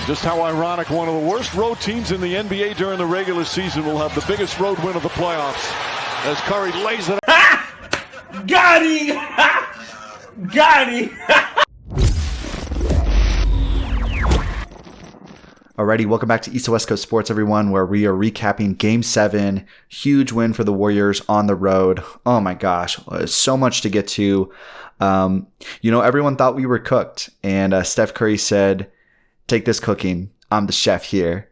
Just how ironic, one of the worst road teams in the NBA during the regular season will have the biggest road win of the playoffs as Curry lays it. Got him! Got him! Alrighty, welcome back to East to West Coast Sports, everyone, where we are recapping Game 7. Huge win for the Warriors on the road. Oh my gosh, so much to get to. Everyone thought we were cooked, and Steph Curry said, "Take this cooking. I'm the chef here."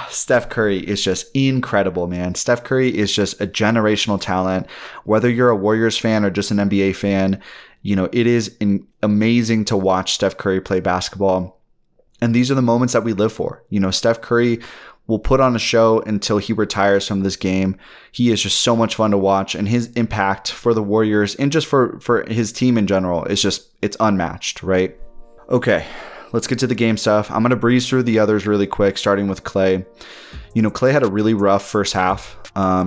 Steph Curry is just incredible, man. Steph Curry is just a generational talent. Whether you're a Warriors fan or just an NBA fan, it is amazing to watch Steph Curry play basketball. And these are the moments that we live for. Steph Curry will put on a show until he retires from this game. He is just so much fun to watch, and his impact for the Warriors and just for his team in general is it's unmatched, right? Okay, let's get to the game stuff. I'm going to breeze through the others really quick, starting with Klay. Klay had a really rough first half.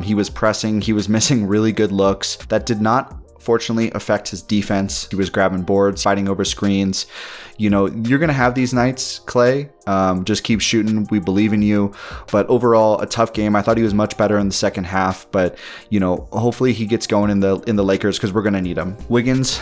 He was pressing. He was missing really good looks. That did not, fortunately, affect his defense. He was grabbing boards, fighting over screens. You're going to have these nights, Klay. Just keep shooting. We believe in you. But overall, a tough game. I thought he was much better in the second half. But, hopefully he gets going in the Lakers because we're going to need him. Wiggins,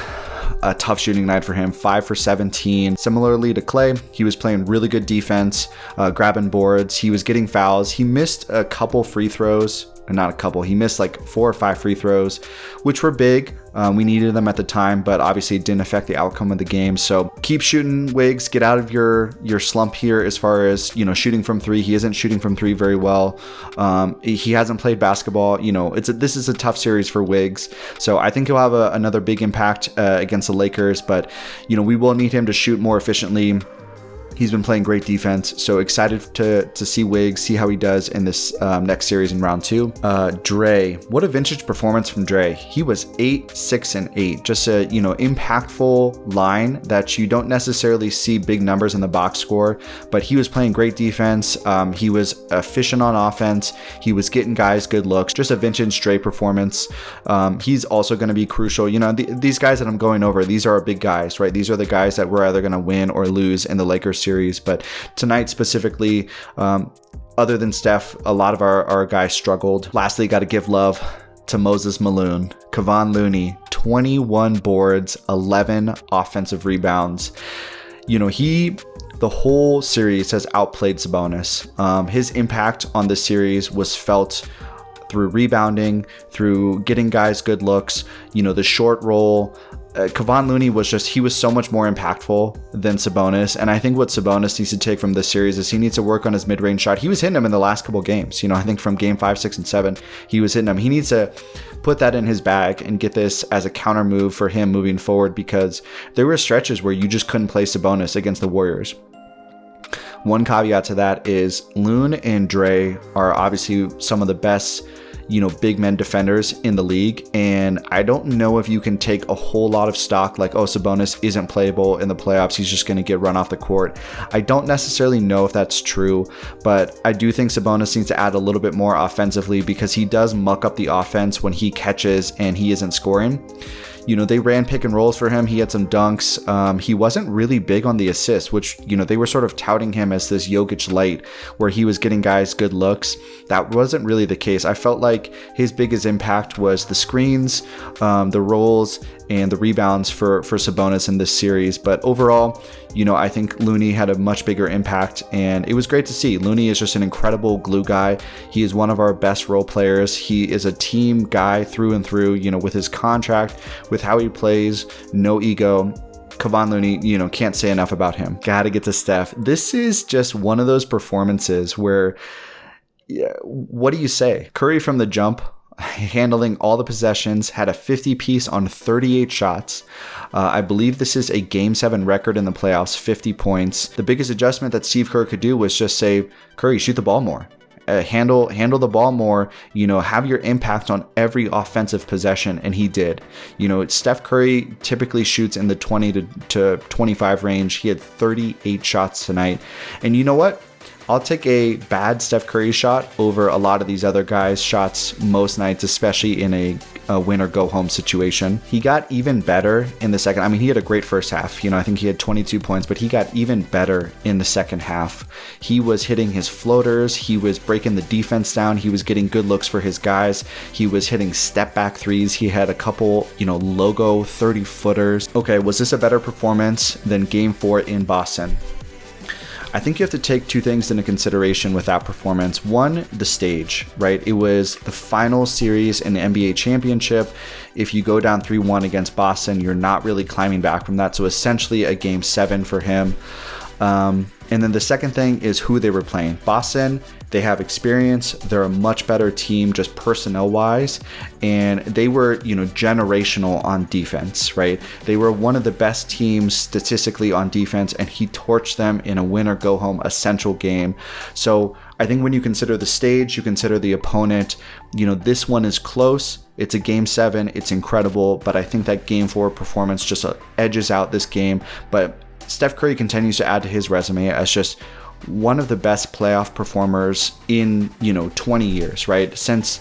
a tough shooting night for him, 5 for 17. Similarly to Klay, he was playing really good defense, grabbing boards. He was getting fouls. He missed a couple free throws. Not a couple. He missed like 4 or 5 free throws, which were big. We needed them at the time, but obviously it didn't affect the outcome of the game. So keep shooting, Wiggs. Get out of your slump here as far as, shooting from 3. He isn't shooting from 3 very well. He hasn't played basketball. This is a tough series for Wiggs. So I think he'll have another big impact against the Lakers, but, we will need him to shoot more efficiently. He's been playing great defense, so excited to see Wiggs, see how he does in this next series in round 2. Dre, what a vintage performance from Dre. He was 8, 6, and 8. Just a impactful line that you don't necessarily see big numbers in the box score, but he was playing great defense. He was efficient on offense. He was getting guys good looks. Just a vintage Dre performance. He's also going to be crucial. These guys that I'm going over, these are our big guys, right? These are the guys that we're either going to win or lose in the Lakers series. But tonight specifically, other than Steph, a lot of our guys struggled. Lastly, got to give love to Moses Malone. Kevon Looney, 21 boards, 11 offensive rebounds. The whole series has outplayed Sabonis. His impact on this series was felt through rebounding, through getting guys good looks, the short roll. Kevon Looney was so much more impactful than Sabonis. And I think what Sabonis needs to take from this series is he needs to work on his mid-range shot. He was hitting him in the last couple games. I think from game 5, 6, and 7, he was hitting him. He needs to put that in his bag and get this as a counter move for him moving forward, because there were stretches where you just couldn't play Sabonis against the Warriors. One caveat to that is Loon and Dre are obviously some of the best big men defenders in the league. And I don't know if you can take a whole lot of stock like, Sabonis isn't playable in the playoffs. He's just going to get run off the court. I don't necessarily know if that's true, but I do think Sabonis needs to add a little bit more offensively, because he does muck up the offense when he catches and he isn't scoring. They ran pick and rolls for him. He had some dunks. He wasn't really big on the assists, which, they were sort of touting him as this Jokic light where he was getting guys good looks. That wasn't really the case. I felt like his biggest impact was the screens, the rolls, and the rebounds for Sabonis in this series. But overall, I think Looney had a much bigger impact, and it was great to see. Looney is just an incredible glue guy. He is one of our best role players. He is a team guy through and through, with his contract, with how he plays, no ego. Kevon Looney, can't say enough about him. Gotta get to Steph. This is just one of those performances where, what do you say? Curry from the jump, handling all the possessions, had a 50 piece on 38 shots. I believe this is a Game 7 record in the playoffs, 50 points. The biggest adjustment that Steve Kerr could do was just say, Curry, shoot the ball more. Handle the ball more, have your impact on every offensive possession, and he did. Steph Curry typically shoots in the 20 to 25 range. He had 38 shots tonight. And you know what? I'll take a bad Steph Curry shot over a lot of these other guys' shots most nights, especially in a win or go home situation. He got even better in the second. I mean, he had a great first half. I think he had 22 points, but he got even better in the second half. He was hitting his floaters. He was breaking the defense down. He was getting good looks for his guys. He was hitting step back threes. He had a couple, logo 30 footers. Okay, was this a better performance than game 4 in Boston? I think you have to take two things into consideration with that performance. One, the stage, right? It was the final series in the NBA championship. If you go down 3-1 against Boston, you're not really climbing back from that. So essentially a game 7 for him. And then the second thing is who they were playing. Boston, they have experience. They're a much better team just personnel-wise. And they were, generational on defense, right? They were one of the best teams statistically on defense, and he torched them in a win or go home essential game. So I think when you consider the stage, you consider the opponent, this one is close. It's a game 7. It's incredible. But I think that game 4 performance just edges out this game. But Steph Curry continues to add to his resume as just one of the best playoff performers in 20 years, right? Since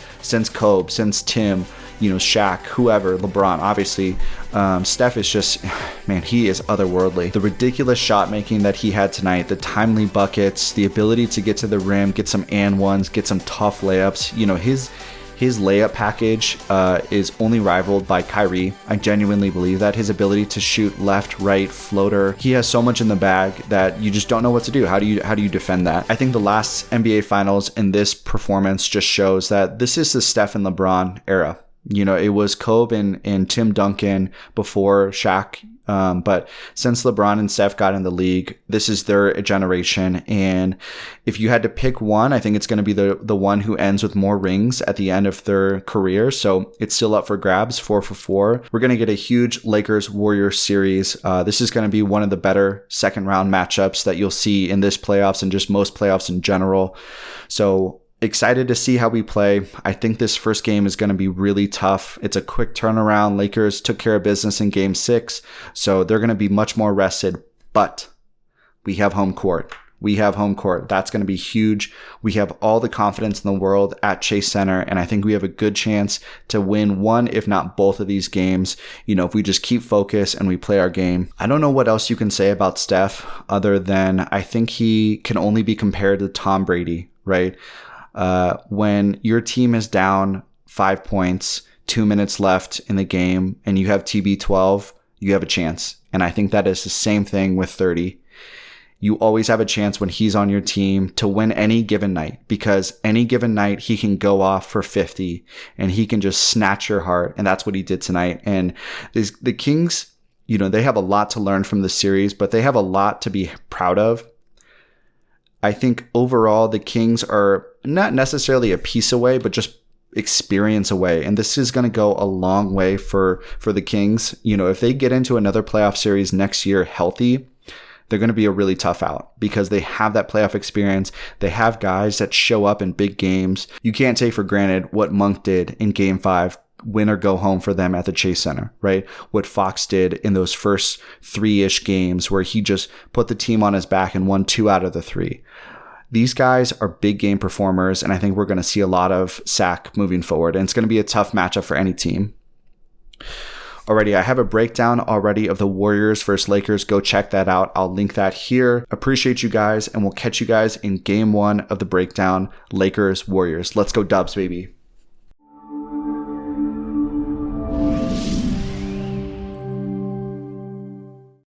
Kobe, since Tim, Shaq, whoever, LeBron. Obviously, Steph is just, man, he is otherworldly. The ridiculous shot making that he had tonight, the timely buckets, the ability to get to the rim, get some and ones, get some tough layups. His layup package is only rivaled by Kyrie. I genuinely believe that. His ability to shoot left, right, floater. He has so much in the bag that you just don't know what to do. How do you defend that? I think the last NBA Finals and this performance just shows that this is the Steph and LeBron era. It was Kobe and Tim Duncan before Shaq. But since LeBron and Steph got in the league, this is their generation. And if you had to pick one, I think it's going to be the one who ends with more rings at the end of their career. So it's still up for grabs, 4 for 4. We're going to get a huge Lakers-Warriors series. This is going to be one of the better second round matchups that you'll see in this playoffs and just most playoffs in general. So excited to see how we play. I think this first game is going to be really tough. It's a quick turnaround. Lakers took care of business in game 6, so they're going to be much more rested, but we have home court. That's going to be huge. We have all the confidence in the world at Chase Center, and I think we have a good chance to win one, if not both of these games, if we just keep focused and we play our game. I don't know what else you can say about Steph other than I think he can only be compared to Tom Brady, right? When your team is down 5 points, 2 minutes left in the game, and you have TB12, you have a chance. And I think that is the same thing with 30. You always have a chance when he's on your team to win any given night, because any given night he can go off for 50 and he can just snatch your heart. And that's what he did tonight. And the Kings, they have a lot to learn from the series, but they have a lot to be proud of. I think overall the Kings are not necessarily a piece away, but just experience away. And this is going to go a long way for the Kings. If they get into another playoff series next year healthy, they're going to be a really tough out because they have that playoff experience. They have guys that show up in big games. You can't take for granted what Monk did in game 5. Win or go home for them at the Chase Center, right? What Fox did in those first 3-ish games where he just put the team on his back and won 2 out of the 3. These guys are big game performers, and I think we're going to see a lot of Sac moving forward, and it's going to be a tough matchup for any team. Alrighty, I have a breakdown already of the Warriors versus Lakers. Go check that out. I'll link that here. Appreciate you guys, and we'll catch you guys in game 1 of the breakdown, Lakers-Warriors. Let's go Dubs, baby.